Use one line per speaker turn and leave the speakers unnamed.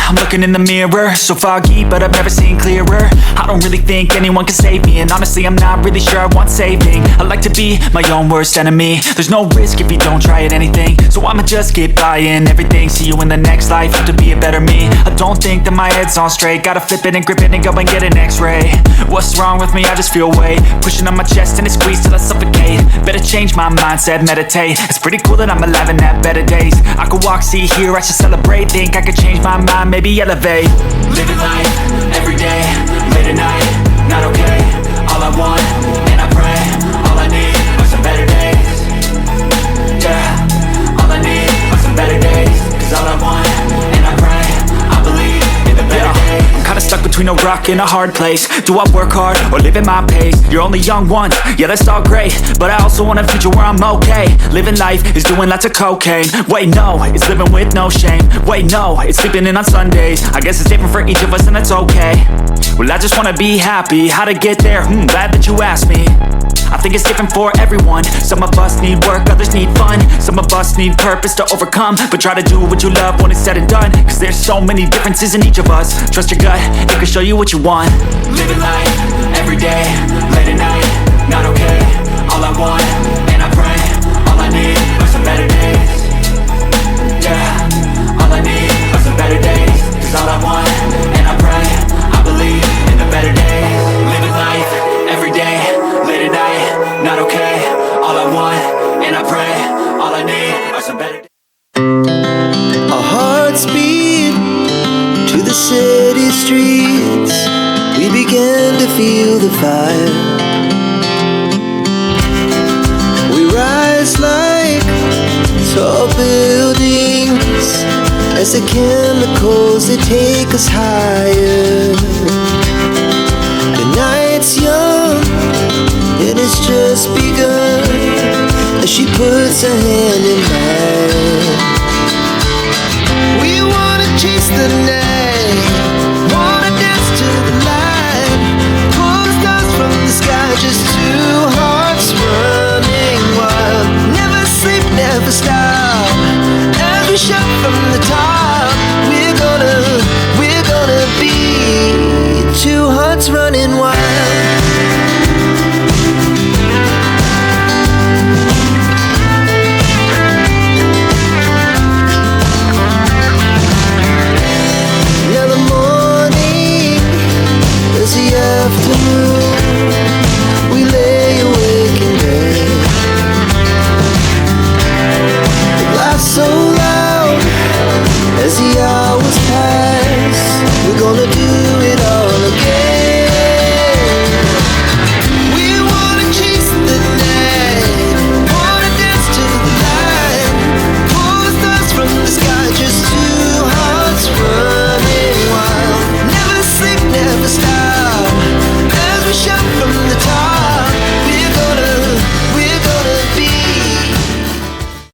I'm looking in the mirror, so foggy, but I've never seen clearer. I don't really think anyone can save me, and honestly, I'm not really sure I want saving. I like to be my own worst enemy. There's no risk if you don't try at anything, so I'ma just get buying everything. See you in the next life, have to be a better me. I don't think that my head's on straight. Gotta flip it and grip it and go and get an X-ray. What's wrong with me? I just feel weight pushing on my chest and it squeezes till I suffocate. Better change my mindset, meditate. It's pretty cool that I'm alive and have better days. I could walk, see, hear, I should celebrate. Think I could change my mind, maybe elevate. Living life, every day, late at night, not okay. All I want, and I pray, all I need are some better days. Yeah, all I need are some better days. Cause all I want, and I pray, I believe in the better days. I'm kinda stuck between a rock and a hard place. Do I work hard or live at my pace? You're only young once, yeah that's all great, but I also want a future where I'm okay. Living life is doing lots of cocaine. Wait no, it's living with no shame. Wait no, it's sleeping in on Sundays. I guess it's different for each of us and that's okay. Well I just wanna be happy, how to get there? Glad that you asked me. I think it's different for everyone. Some of us need work, others need fun. Some of us need purpose to overcome. But try to do what you love when it's said and done. Cause there's so many differences in each of us. Trust your gut, it can show you what you want. Living life, every day, late at night, not okay. All I want, and I pray, all I need are some better days. Yeah, all I need are some better days. Cause all I want, and I pray, I believe in the better days. Living life, every day, late at night, not okay. All I want, and I pray, all I need are some better days.
Our hearts beat to the city streets. We began to feel the fire. We rise like tall buildings as the chemicals they take us higher.